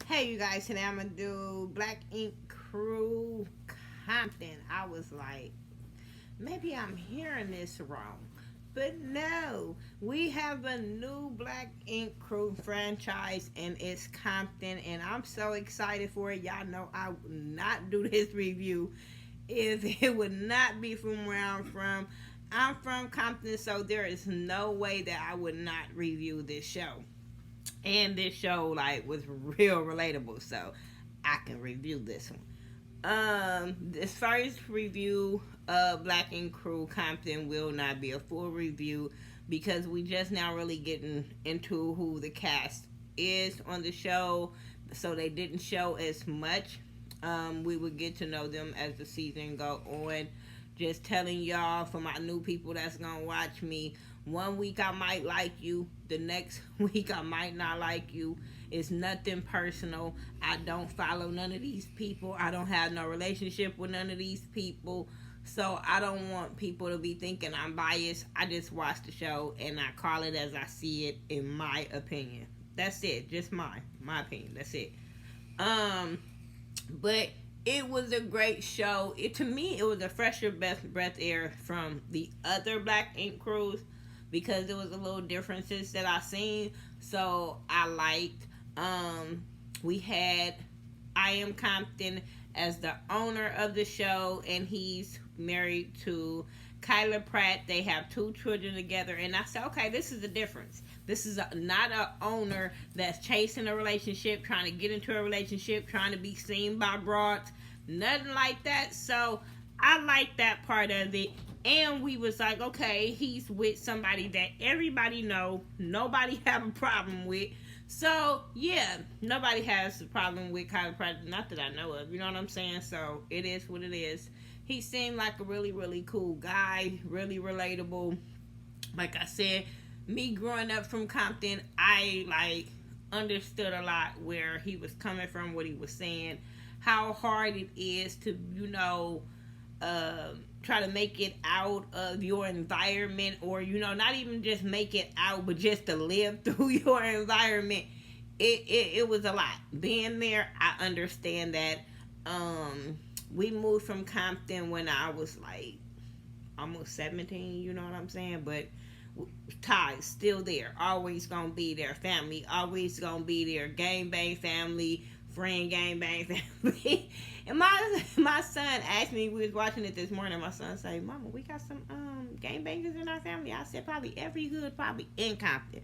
Hey, you guys, today I'm gonna do Black Ink Crew Compton. I was like, maybe I'm hearing this wrong. But no, we have a new Black Ink Crew franchise and it's Compton, and I'm so excited for it. Y'all know I would not do this review if it would not be from where I'm from. I'm from Compton, so there is no way that I would not review this show. And this show like was real relatable, so I can review this one. This first review of Black and Crew Compton will not be a full review because we just now really getting into who the cast is on the show, so they didn't show as much. We would get to know them as the season go on. Just telling y'all, for my new people that's gonna watch me, one week I might like you, the next week I might not like you. It's nothing personal. I don't follow none of these people. I don't have no relationship with none of these people. So I don't want people to be thinking I'm biased. I just watch the show and I call it as I see it, in my opinion. That's it. Just my opinion. That's it. But it was a great show. To me, it was a fresher breath air from the other Black Ink Crews because there was a little differences that I seen. So I liked. We had AM Compton as the owner of the show, and he's married to Kyla Pratt. They have two children together, and I said, okay, this is the difference. This is not an owner that's chasing a relationship, trying to get into a relationship, trying to be seen by broads, nothing like that. So I like that part of it. And we was like, okay, he's with somebody that everybody know, nobody have a problem with. So yeah, nobody has a problem with Kyla Pratt, not that I know of. You know what I'm saying? So it is what it is. He seemed like a really, really cool guy, really relatable. Like I said, me growing up from Compton, I like understood a lot where he was coming from, what he was saying, how hard it is to, try to make it out of your environment, or not even just make it out, but just to live through your environment. It was a lot. Being there, I understand that. We moved from Compton when I was like almost 17, you know what I'm saying? But ties still there, always gonna be there. Family always gonna be there. Gang bang family, friend gang bang family. And my son asked me, we was watching it this morning, my son said, Mama, we got some gang bangers in our family. I said, probably every hood, probably in Compton.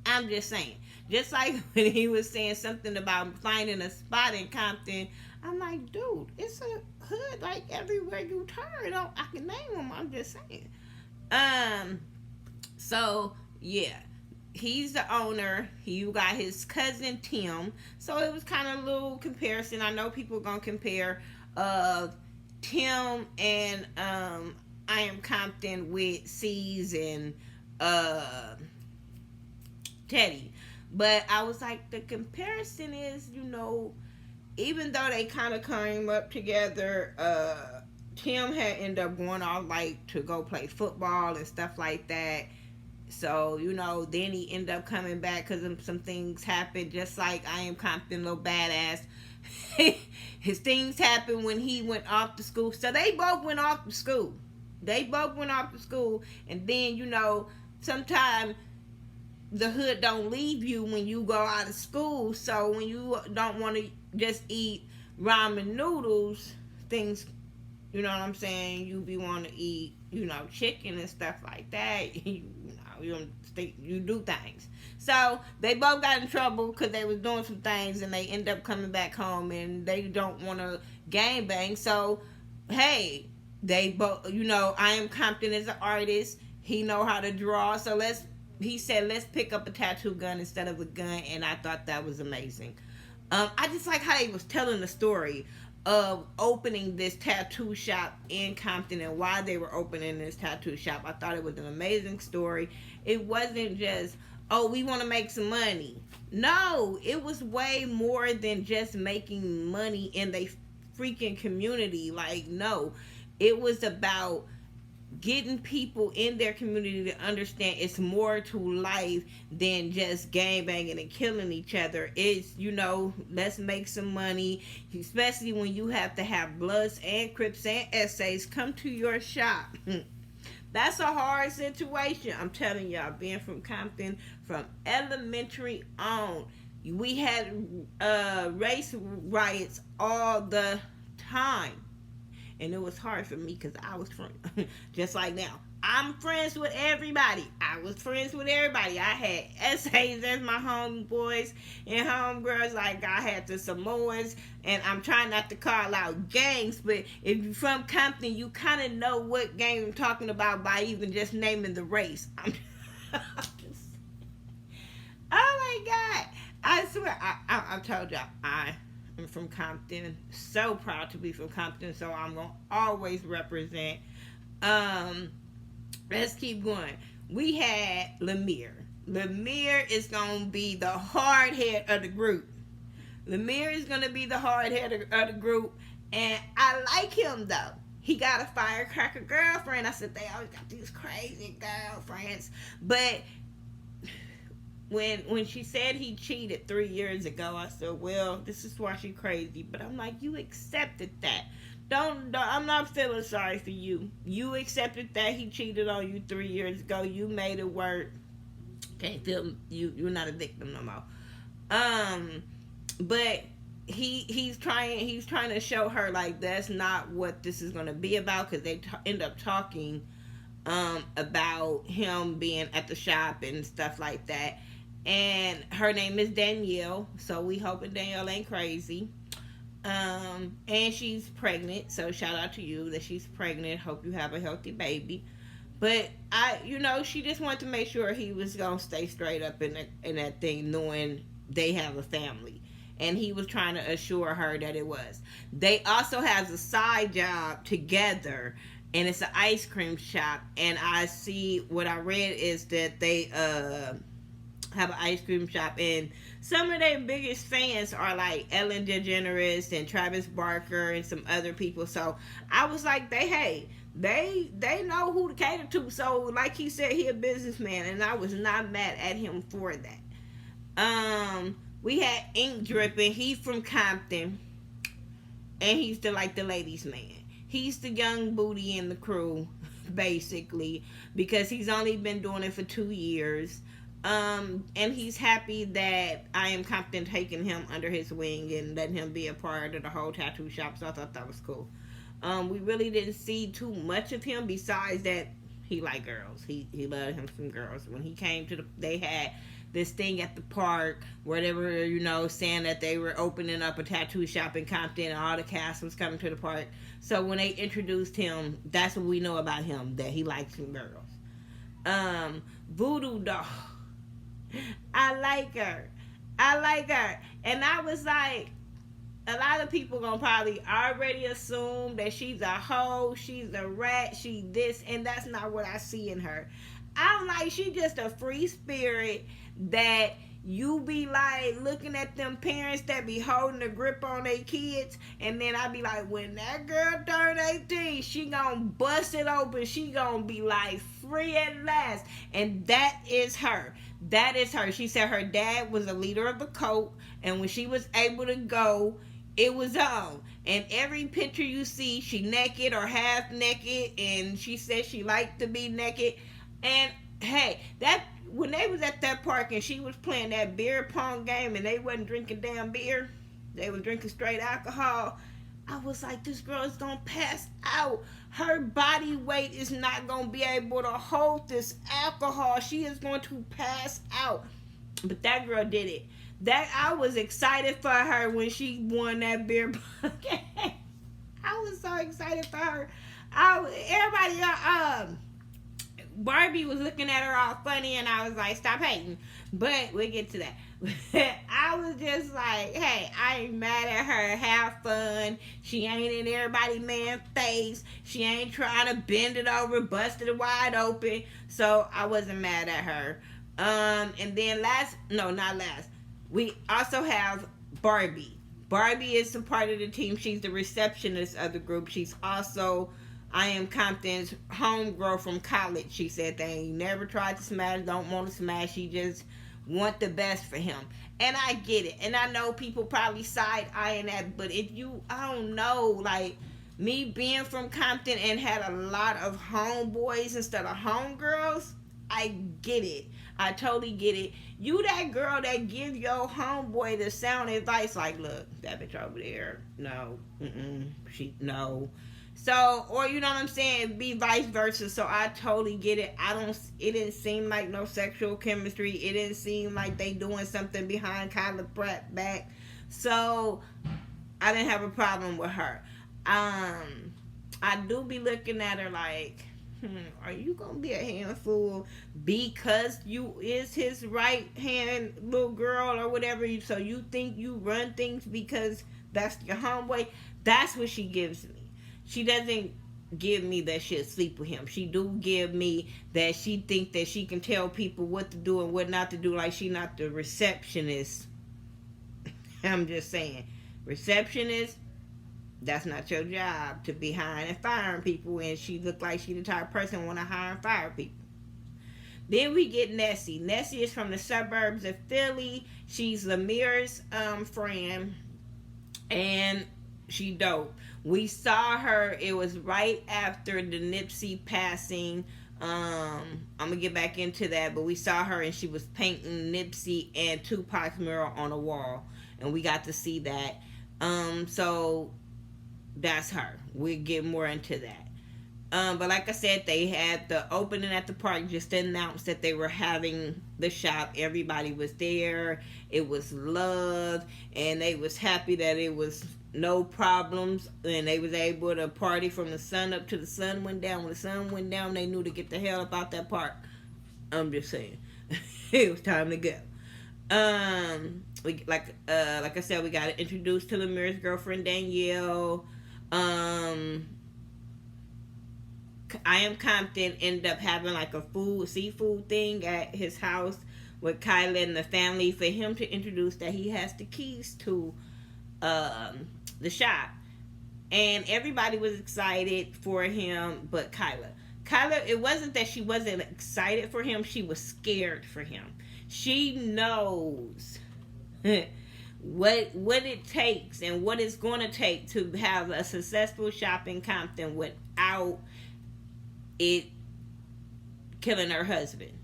I'm just saying. Just like when he was saying something about finding a spot in Compton, I'm like, dude, it's a hood like everywhere you turn. I can name them. I'm just saying. So yeah, he's the owner. You got his cousin Tim. So it was kind of a little comparison. I know people are gonna compare Tim and I Am Compton with C's and Teddy. But I was like, the comparison is, even though they kind of came up together, Tim had ended up going off like to go play football and stuff like that. So, then he ended up coming back because some things happened, just like I Am Compton, little badass. His things happened when he went off to school. So they both went off to school. And then, sometimes the hood don't leave you when you go out of school. So when you don't want to just eat ramen noodles, things, you know what I'm saying, you be want to eat, chicken and stuff like that. You do things. So they both got in trouble because they was doing some things, and they end up coming back home, and they don't want to gang bang. So hey, they both, I Am Compton is an artist. He know how to draw. So he said, let's pick up a tattoo gun instead of a gun, and I thought that was amazing. I just like how he was telling the story of opening this tattoo shop in Compton and why they were opening this tattoo shop. I thought it was an amazing story. It wasn't just, oh, we want to make some money. No, it was way more than just making money in the freaking community. Like, no, it was about getting people in their community to understand it's more to life than just gang banging and killing each other. It's, let's make some money, especially when you have to have Bloods and Crips and essays come to your shop. That's a hard situation. I'm telling y'all, being from Compton, from elementary on, we had race riots all the time. And it was hard for me because I was from, just like now, I'm friends with everybody. I was friends with everybody. I had essays as my homeboys and homegirls. Like, I had the Samoans. And I'm trying not to call out gangs, but if you're from Compton, you kind of know what gang I'm talking about by even just naming the race. Oh my God. I swear, I told y'all, I'm from Compton. So proud to be from Compton, so I'm going to always represent. Let's keep going. We had Leimer. Leimer is going to be the hard head of the group. Leimer is going to be the hard head of the group, and I like him, though. He got a firecracker girlfriend. I said, they always got these crazy girlfriends. But when she said he cheated 3 years ago, I said, well, this is why she's crazy. But I'm like, you accepted that. Don't I'm not feeling sorry for you. You accepted that he cheated on you 3 years ago. You made it work. Can't feel you're not a victim no more. But he's trying to show her like that's not what this is gonna be about, because they end up talking about him being at the shop and stuff like that. And her name is Danielle, so we hoping Danielle ain't crazy. And she's pregnant, so shout out to you that she's pregnant. Hope you have a healthy baby. But she just wanted to make sure he was gonna stay straight up in that thing, knowing they have a family. And he was trying to assure her that it was. They also have a side job together, and it's an ice cream shop. And I see what I read is that they have an ice cream shop, and some of their biggest fans are like Ellen DeGeneres and Travis Barker and some other people. So I was like, they know who to cater to. So like he said, he a businessman, and I was not mad at him for that. We had Ink Drippin. He's from Compton, and he's the ladies' man. He's the young booty in the crew, basically, because he's only been doing it for 2 years. And he's happy that AM Compton taking him under his wing and letting him be a part of the whole tattoo shop. So I thought that was cool. We really didn't see too much of him besides that he liked girls. He loved him some girls. When he came to they had this thing at the park where they were, saying that they were opening up a tattoo shop in Compton, and all the cast was coming to the park. So when they introduced him, that's what we know about him, that he likes some girls. Vudu Dahl. I like her. And I was like, a lot of people gonna probably already assume that she's a hoe, she's a rat, she this, and that's not what I see in her. I'm like, she just a free spirit that you be like looking at them parents that be holding a grip on their kids, and then I be like, when that girl turn 18, she gonna bust it open. She gonna be like free at last. And that is her. She said her dad was a leader of the cult, and when she was able to go, it was on. And every picture you see, she naked or half naked, and she said she liked to be naked. And hey, that when they was at that park and she was playing that beer pong game and they wasn't drinking damn beer, they was drinking straight alcohol, I was like, this girl is gonna pass out. Her body weight is not gonna be able to hold this alcohol. She is going to pass out. But that girl did it. I was excited for her when she won that beer pong game. I was so excited for her. Barbie was looking at her all funny, and I was like, stop hating. But we'll get to that. I was just like, hey, I ain't mad at her. Have fun. She ain't in everybody man's face. She ain't trying to bend it over, bust it wide open. So I wasn't mad at her. And then not last. We also have Barbie. Barbie is a part of the team. She's the receptionist of the group. She's also I Am Compton's homegirl from college. She said they ain't never tried to smash, don't want to smash. She just want the best for him. And I get it. And I know people probably side eyeing that, but if you, I don't know, like me being from Compton and had a lot of homeboys instead of homegirls, I get it. I totally get it. You that girl that give your homeboy the sound advice, like, look, that bitch over there, no, she, no. So, or you know what I'm saying, be vice versa. So I totally get it. I don't. It didn't seem like no sexual chemistry. It didn't seem like they doing something behind Kyla Pratt back. So I didn't have a problem with her. I do be looking at her like, are you gonna be a handful because you is his right hand little girl or whatever? So you think you run things because that's your homeboy? That's what she gives me. She doesn't give me that she'll sleep with him. She do give me that she think that she can tell people what to do and what not to do, like she not the receptionist. I'm just saying, receptionist, that's not your job to be hiring and firing people. And she look like she the type of person want to hire and fire people. Then we get Nessie. Nessie is from the suburbs of Philly. She's Leimer's friend, and she dope. We saw her. It was right after the Nipsey passing. I'm gonna get back into that, but we saw her and she was painting Nipsey and Tupac's mural on a wall, and we got to see that. So that's her. We'll get more into that. But like I said, they had the opening at the park, just announced that they were having the shop. Everybody was there. It was love, and they was happy that it was no problems, and they was able to party from the sun up to the sun went down. When the sun went down, they knew to get the hell up out that park. I'm just saying, it was time to go. Like I said, we got introduced to Leimer's girlfriend Danielle. I Am Compton ended up having like a seafood thing at his house with Kyla and the family for him to introduce that he has the keys to the shop. And everybody was excited for him but Kyla. Kyla, it wasn't that she wasn't excited for him, she was scared for him. She knows what it takes and what it's going to take to have a successful shop in Compton without it killing her husband,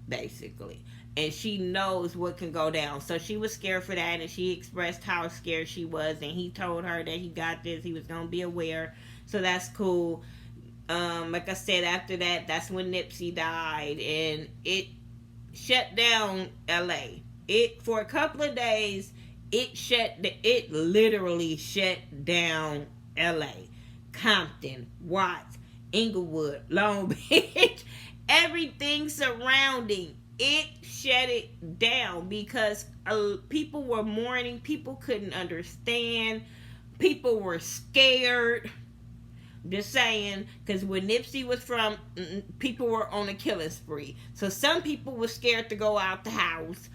basically. And she knows what can go down. So she was scared for that, and she expressed how scared she was, and he told her that he got this, he was going to be aware. So that's cool. Like I said, after that, that's when Nipsey died, and it shut down LA. It, for a couple of days, it literally shut down LA. Compton, Watts, Inglewood, Long Beach, everything surrounding it shut it down because people were mourning. People couldn't understand. People were scared. Just saying, because when Nipsey was from, people were on a killing spree. So some people were scared to go out the house.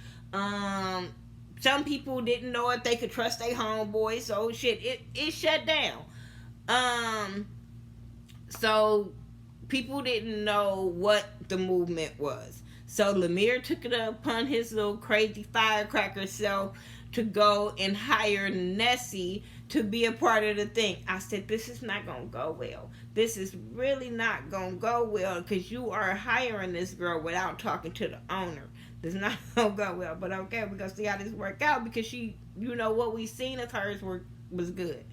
Some people didn't know if they could trust their homeboys. So shit, it shut down. So people didn't know what the movement was. So Leimer took it upon his little crazy firecracker self to go and hire Nessie to be a part of the thing. I said, this is not going to go well. This is really not going to go well because you are hiring this girl without talking to the owner. This is not going to go well. But okay, we're going to see how this work out because she, you know, what we seen of hers was good.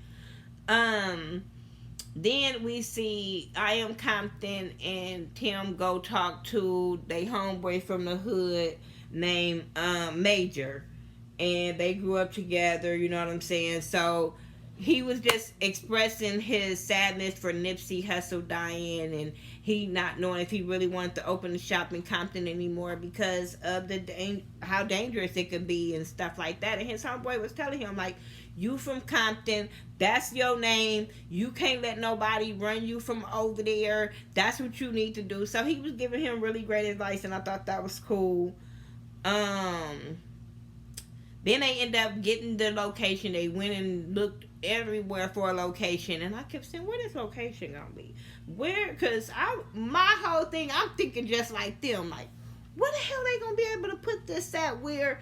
Then we see I Am Compton and Tim go talk to their homeboy from the hood named Major. And they grew up together, you know what I'm saying? So he was just expressing his sadness for Nipsey Hussle dying, and he not knowing if he really wanted to open the shop in Compton anymore because of how dangerous it could be and stuff like that. And his homeboy was telling him, like, you from Compton, that's your name. You can't let nobody run you from over there. That's what you need to do. So he was giving him really great advice, and I thought that was cool. Then they end up getting the location. They went and looked everywhere for a location, and I kept saying, "Where this location gonna be? Where?" Cause my whole thing, I'm thinking just like them. Like, where the hell they gonna be able to put this at? Where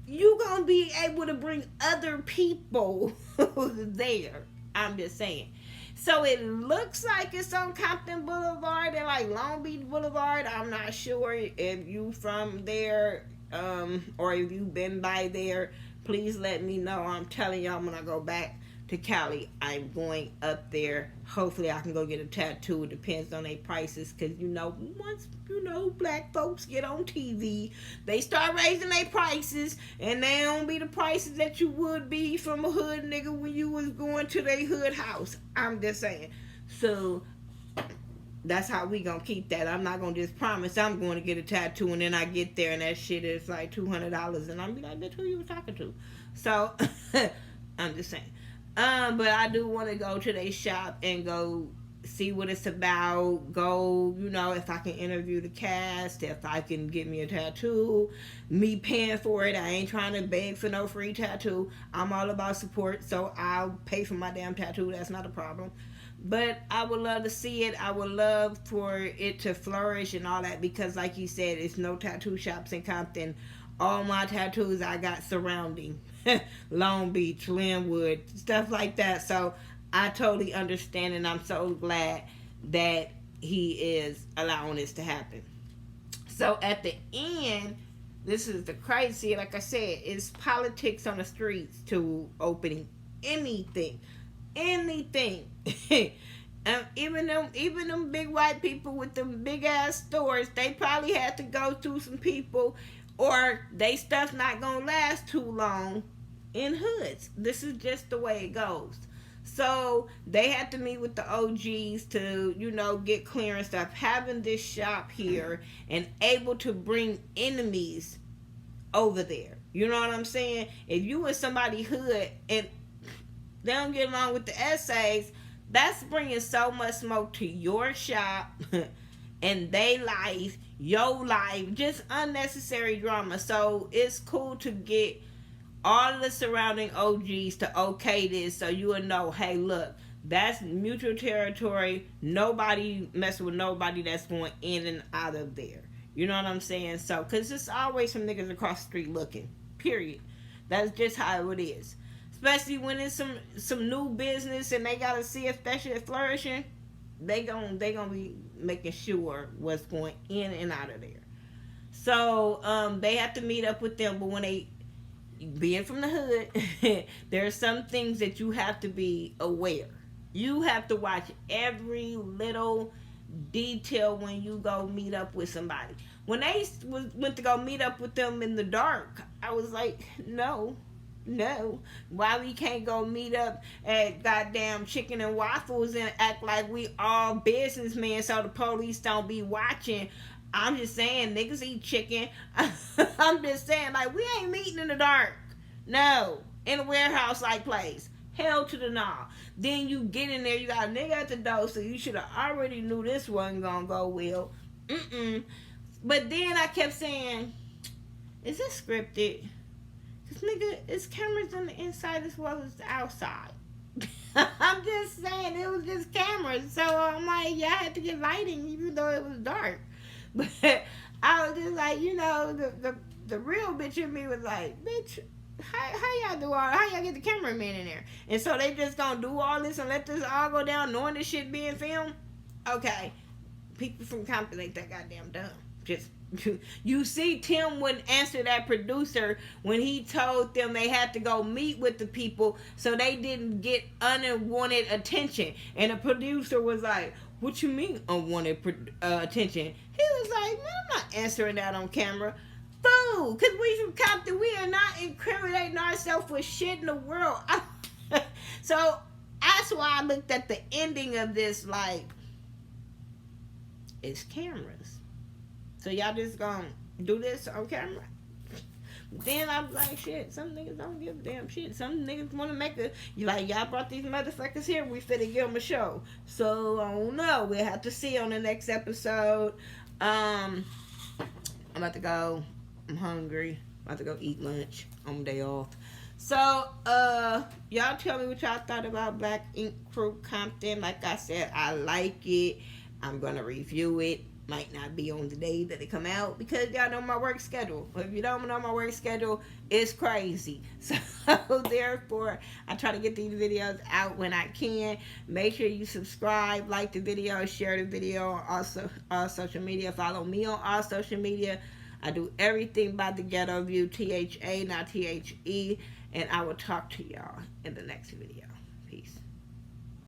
you gonna be able to bring other people there? I'm just saying. So it looks like it's on Compton Boulevard and like Long Beach Boulevard. I'm not sure if you from there, or if you've been by there. Please let me know. I'm telling y'all, when I go back to Cali, I'm going up there. Hopefully I can go get a tattoo. It depends on their prices, because once black folks get on TV, they start raising their prices, and they don't be the prices that you would be from a hood nigga when you was going to their hood house. I'm just saying. So that's how we gonna keep that. I'm not gonna just promise I'm going to get a tattoo and then I get there and that shit is like $200 and I'm be like, bitch, who you was talking to? So I'm just saying. But I do want to go to their shop and go see what it's about. Go, if I can interview the cast, if I can get me a tattoo, me paying for it. I ain't trying to beg for no free tattoo. I'm all about support, so I'll pay for my damn tattoo. That's not a problem. But I would love to see it. I would love for it to flourish and all that, because like you said, it's no tattoo shops in Compton. All my tattoos I got surrounding Long Beach, Linwood, stuff like that. So I totally understand, and I'm so glad that he is allowing this to happen. So at the end, this is the crazy, like I said, it's politics on the streets to opening anything. Even them big white people with them big ass stores, they probably had to go through some people, or they stuff not gonna last too long in hoods. This is just the way it goes. So they had to meet with the OGs to, get clearance stuff. Having this shop here and able to bring enemies over there. You know what I'm saying? If you in somebody hood and they don't get along with the essays, that's bringing so much smoke to your shop and they life, your life, just unnecessary drama. So it's cool to get all of the surrounding OGs to okay this, so you will know, hey, look, that's mutual territory. Nobody messing with nobody that's going in and out of there. You know what I'm saying? So, because it's always some niggas across the street looking. Period. That's just how it is. Especially when it's some new business and they gotta see if that shit flourishing, they gonna be making sure what's going in and out of there. So they have to meet up with them, but when they being from the hood, there are some things that you have to be aware. You have to watch every little detail when you go meet up with somebody. When they went to go meet up with them in the dark, I was like, no. Why we can't go meet up at goddamn Chicken and Waffles and act like we all businessmen so the police don't be watching? I'm just saying, niggas eat chicken. I'm just saying, like, we ain't meeting in the dark. No. In a warehouse like place. Hell to the no. Then you get in there, you got a nigga at the door, so you should have already knew this wasn't gonna go well. But then I kept saying, is this scripted? Because, nigga, it's cameras on the inside as well as the outside. I'm just saying, it was just cameras. So I'm like, yeah, I had to get lighting even though it was dark. But I was just like, the real bitch in me was like, bitch, how y'all do all, how y'all get the cameraman in there? And so they just gonna do all this and let this all go down knowing this shit being filmed? Okay. People from Compton ain't that goddamn dumb. Just, you see, Tim wouldn't answer that producer when he told them they had to go meet with the people so they didn't get unwanted attention. And the producer was like, what you mean unwanted attention? He was like, man, I'm not answering that on camera. Fool, because we from Compton, we are not incriminating ourselves with shit in the world. So that's why I looked at the ending of this like, it's cameras. So y'all just gonna do this on camera? Then I'm like, shit, some niggas don't give a damn shit. Some niggas want to make y'all brought these motherfuckers here, we finna give them a show. So, I don't know. We'll have to see on the next episode. I'm about to go. I'm hungry. About to go eat lunch on my day off. So, y'all tell me what y'all thought about Black Ink Crew Compton. Like I said, I like it. I'm gonna review it. Might not be on the day that they come out because y'all know my work schedule. But if you don't know my work schedule, it's crazy. So therefore, I try to get these videos out when I can. Make sure you subscribe, like the video, share the video on also all social media. Follow me on all social media. I do everything by Thaghettoview, THA, not THE. And I will talk to y'all in the next video. Peace.